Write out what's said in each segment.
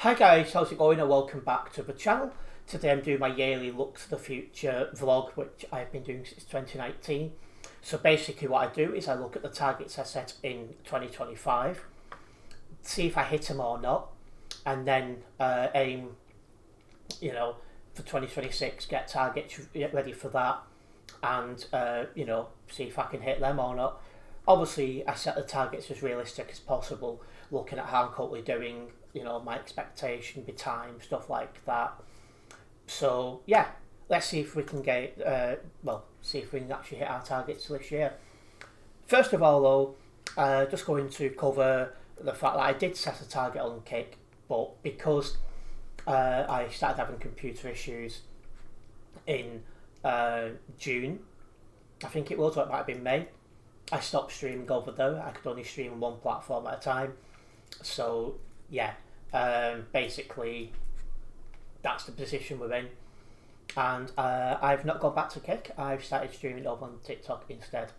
Hi guys, how's it going and welcome back to the channel. Today I'm doing my yearly Look to the Future vlog, which I've been doing since 2019. So basically what I do is I look at the targets I set in 2025, see if I hit them or not, and then aim, for 2026, get targets ready for that, and see if I can hit them or not. Obviously, I set the targets as realistic as possible, looking at how I'm currently doing, my expectation, the time, stuff like that. So yeah, let's see if we can see if we can actually hit our targets this year. First of all, though, just going to cover the fact that I did set a target on Kick, but because I started having computer issues in June, I think it was, or it might have been May, I stopped streaming over there. I could only stream on one platform at a time. So yeah, basically that's the position we're in. And I've not gone back to Kick. I've started streaming over on TikTok instead,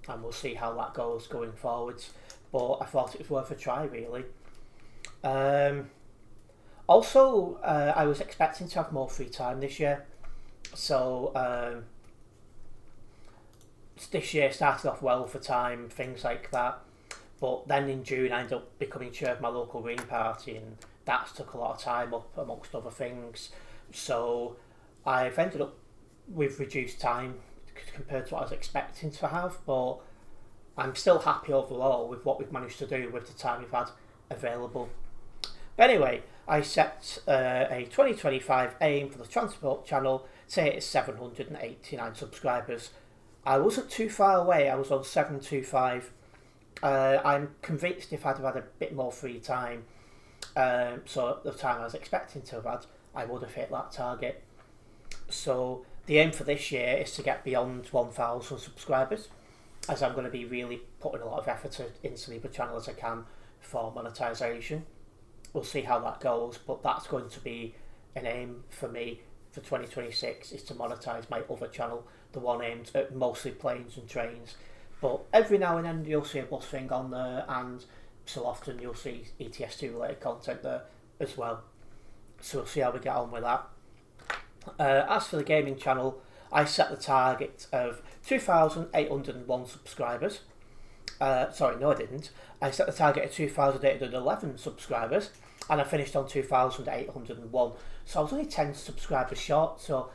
and we'll see how that goes going forwards. But I thought it was worth a try, really. Also, I was expecting to have more free time this year. So this year started off well for time, things like that. But then in June, I ended up becoming chair of my local green party, and that's took a lot of time up, amongst other things. So I've ended up with reduced time compared to what I was expecting to have, but I'm still happy overall with what we've managed to do with the time we've had available. But anyway, I set a 2025 aim for the Transport channel, say it's 789 subscribers. I wasn't too far away, I was on 725. I'm convinced if I'd have had a bit more free time, so the time I was expecting to have had, I would have hit that target. So the aim for this year is to get beyond 1,000 subscribers, as I'm going to be really putting a lot of effort into the channel as I can for monetization. We'll see how that goes, but that's going to be an aim for me for 2026, is to monetize my other channel, the one aimed at mostly planes and trains. But every now and then you'll see a bus thing on there, and so often you'll see ETS2 related content there as well. So we'll see how we get on with that. As for the gaming channel, I set the target of 2,801 subscribers. Sorry, no I didn't. I set the target of 2,811 subscribers, and I finished on 2,801. So I was only 10 subscribers short. So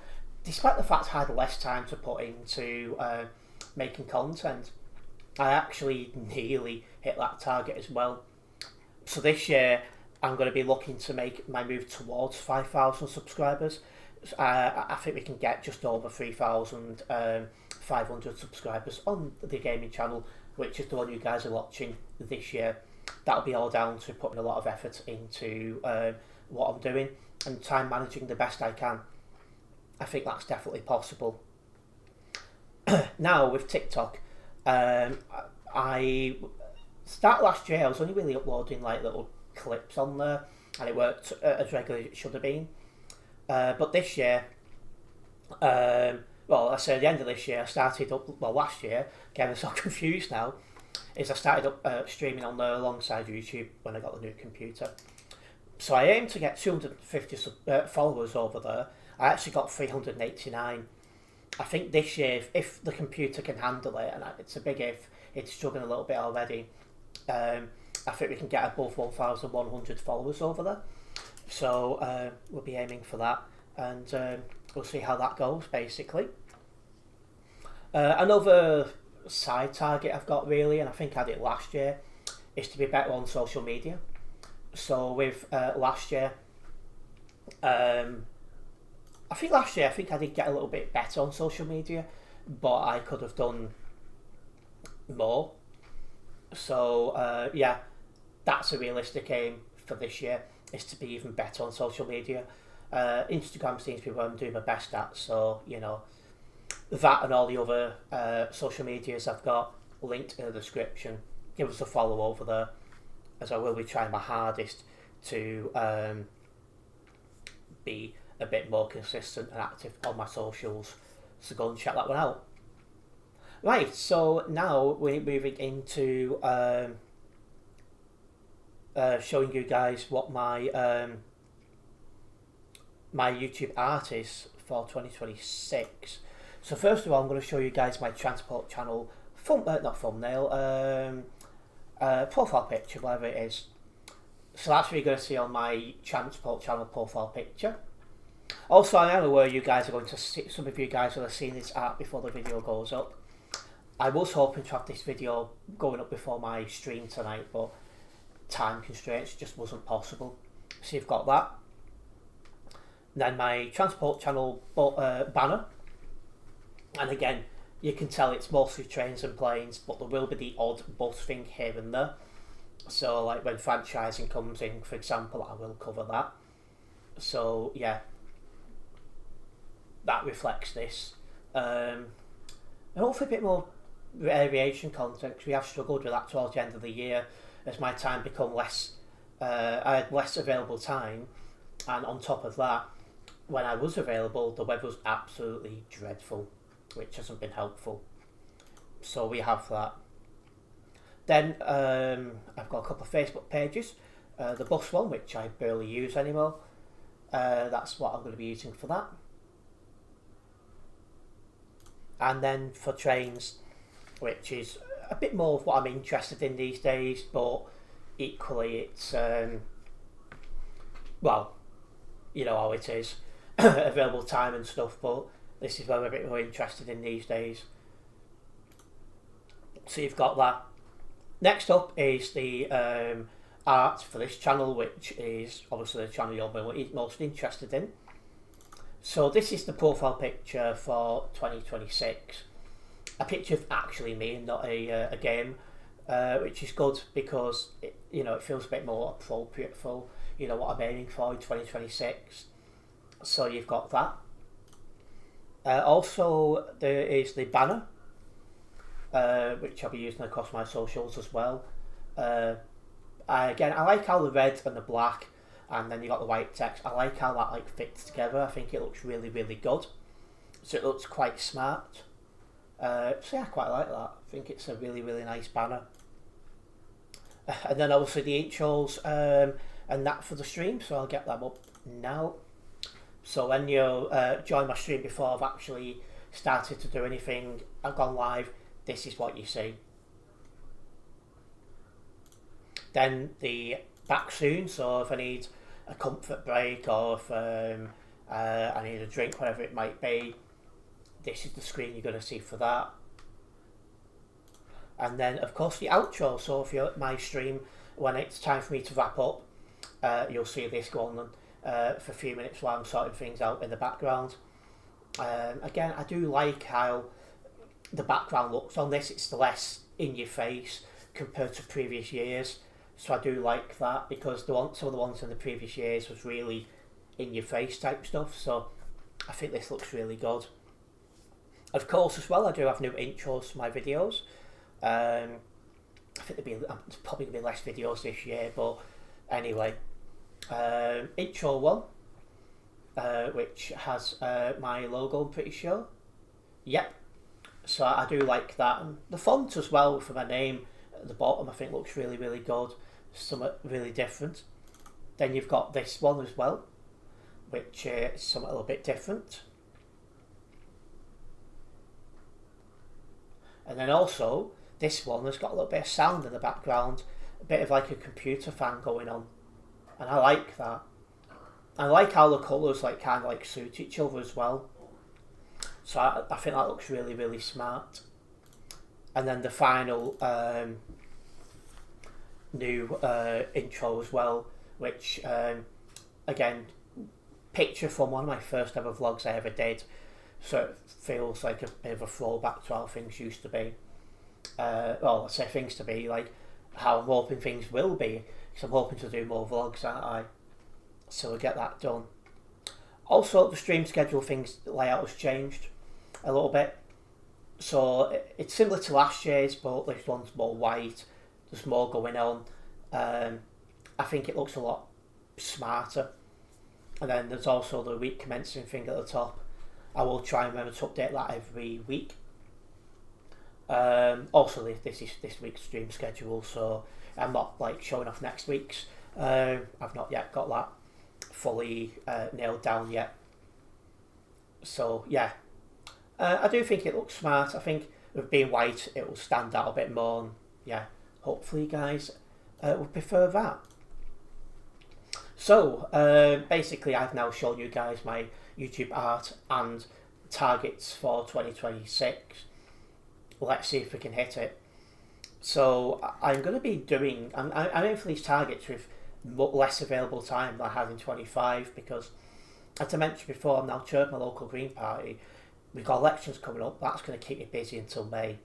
despite the fact I had less time to put into making content, I actually nearly hit that target as well. So this year I'm going to be looking to make my move towards 5,000 subscribers. I think we can get just over 3,500 subscribers on the gaming channel, which is the one you guys are watching this year. That'll be all down to putting a lot of effort into what I'm doing and time managing the best I can. I think that's definitely possible. Now with TikTok, I started last year. I was only really uploading like little clips on there, and it worked as regularly as it should have been. But this year, I say at the end of this year, I started up. Well, last year, getting so confused now, is I started up streaming on there alongside YouTube when I got the new computer. So I aim to get 250 followers over there. I actually got 389. I think this year, if the computer can handle it, and it's a big if, it's struggling a little bit already, I think we can get above 1,100 followers over there. So we'll be aiming for that, and we'll see how that goes, basically. Another side target I've got, really, and I think I had it last year, is to be better on social media. So with last year, I think I did get a little bit better on social media, but I could have done more. So yeah, that's a realistic aim for this year, is to be even better on social media. Instagram seems to be what I'm doing my best at, so that and all the other social medias I've got linked in the description. Give us a follow over there, as I will be trying my hardest to be a bit more consistent and active on my socials. So go and check that one out. Right, so now we're moving into showing you guys what my YouTube art is for 2026. So first of all, I'm going to show you guys my transport channel not thumbnail, profile picture, whatever it is. So that's what you're going to see on my transport channel profile picture. Also, I am aware you guys are going to see, some of you guys will have seen this art before the video goes up. I was hoping to have this video going up before my stream tonight, but time constraints just wasn't possible. So you've got that. Then my transport channel banner, and again you can tell it's mostly trains and planes, but there will be the odd bus thing here and there. So like when franchising comes in, for example, I will cover that. So yeah, that reflects this, and hopefully a bit more variation content, because we have struggled with that towards the end of the year as my time become less. I had less available time, and on top of that, when I was available, the weather was absolutely dreadful, which hasn't been helpful. So we have that. Then I've got a couple of Facebook pages. The bus one, which I barely use anymore. That's what I'm going to be using for that. And then for trains, which is a bit more of what I'm interested in these days, but equally it's, well, you know how it is, available time and stuff, but this is what I'm a bit more interested in these days. So you've got that. Next up is the art for this channel, which is obviously the channel you're most interested in. So this is the profile picture for 2026. A picture of actually me and not a game, which is good because it feels a bit more appropriate for what I'm aiming for in 2026. So you've got that. Also, there is the banner, which I'll be using across my socials as well. Again, I like how the red and the black, and then you got the white text. I like how that fits together. I think it looks really, really good. So it looks quite smart. So yeah, I quite like that. I think it's a really, really nice banner. And then obviously the intros and that for the stream. So I'll get them up now. So when you join my stream before I've actually started to do anything, I've gone live, this is what you see. Then the back soon, so if I need a comfort break or if I need a drink, whatever it might be, this is the screen you're going to see for that. And then of course the outro, so if you're at my stream, when it's time for me to wrap up, you'll see this go on for a few minutes while I'm sorting things out in the background. Again, I do like how the background looks on this. It's less in your face compared to previous years, so I do like that, because some of the ones in the previous years was really in your face type stuff, so I think this looks really good. Of course, as well, I do have new intros to my videos. I think there's probably going to be less videos this year, but anyway. Intro one, which has my logo, I'm pretty sure. Yep. So I do like that. And the font as well for my name at the bottom, I think looks really, really good. Something really different. Then you've got this one as well, which is something a little bit different. And then also, this one has got a little bit of sound in the background, a bit of like a computer fan going on. And I like that. I like how the colours kind of suit each other as well. So I think that looks really, really smart. And then the final new intro as well, which again, picture from one of my first ever vlogs I ever did. So it feels like a bit of a throwback to how things used to be. Well, I say things to be, like how I'm hoping things will be, because I'm hoping to do more vlogs, aren't I? So we'll get that done. Also, the stream schedule layout has changed a little bit. So it's similar to last year's, but this one's more white. There's more going on. I think it looks a lot smarter. And then there's also the week commencing thing at the top. I will try and remember to update that every week. Also, this is this week's stream schedule, so I'm not like showing off next week's. I've not yet got that fully nailed down yet. So yeah, I do think it looks smart. I think with being white, it will stand out a bit more. And yeah, hopefully, you guys would prefer that. So basically, I've now shown you guys my YouTube art and targets for 2026. Let's see if we can hit it. So I'm going to be doing, I'm aiming for these targets with less available time than I had in 25, because as I mentioned before, I'm now chairing my local Green Party. We've got elections coming up, that's going to keep me busy until May.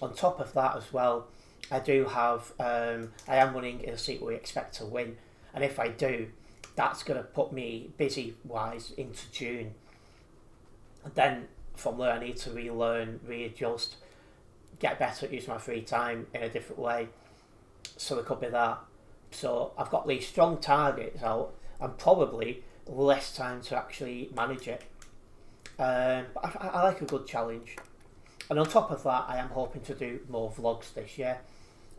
On top of that as well, I do have, I am running in a seat we expect to win, and if I do, that's going to put me busy wise into June. And then from there I need to relearn, readjust, get better at using my free time in a different way. So there could be that. So I've got these strong targets out and probably less time to actually manage it. But I like a good challenge. And on top of that, I am hoping to do more vlogs this year.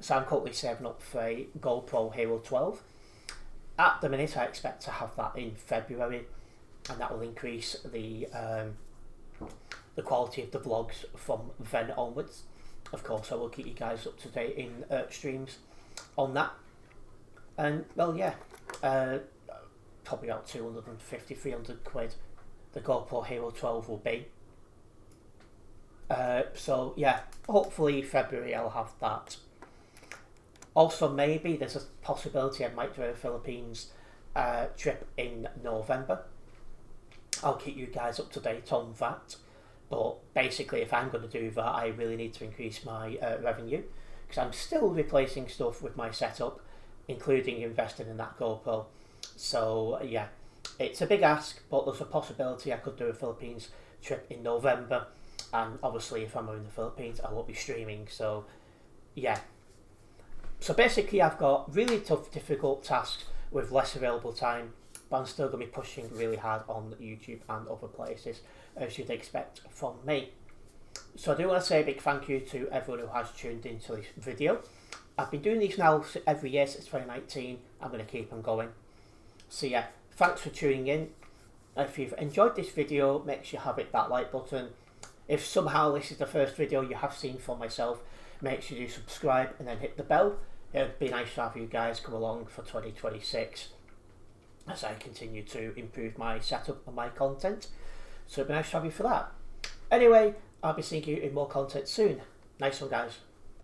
So I'm currently saving up for a GoPro Hero 12. At the minute, I expect to have that in February, and that will increase the quality of the vlogs from then onwards. Of course, I will keep you guys up to date in streams on that. And well, yeah, probably about 250, 300 quid the GoPro Hero 12 will be. So yeah, hopefully February I'll have that. Also, maybe there's a possibility I might do a Philippines trip in November. I'll keep you guys up to date on that. But basically, if I'm going to do that, I really need to increase my revenue, because I'm still replacing stuff with my setup, including investing in that GoPro. So yeah, it's a big ask, but there's a possibility I could do a Philippines trip in November. And obviously, if I'm in the Philippines, I won't be streaming. So yeah. So basically, I've got really tough, difficult tasks with less available time, but I'm still going to be pushing really hard on YouTube and other places, as you'd expect from me. So I do want to say a big thank you to everyone who has tuned into this video. I've been doing these now every year since 2019. I'm going to keep on going. So yeah, thanks for tuning in. If you've enjoyed this video, make sure you hit that like button. If somehow this is the first video you have seen from myself, make sure you subscribe and then hit the bell. It would be nice to have you guys come along for 2026 as I continue to improve my setup and my content. So it'd be nice to have you for that. Anyway, I'll be seeing you in more content soon. Nice one, guys.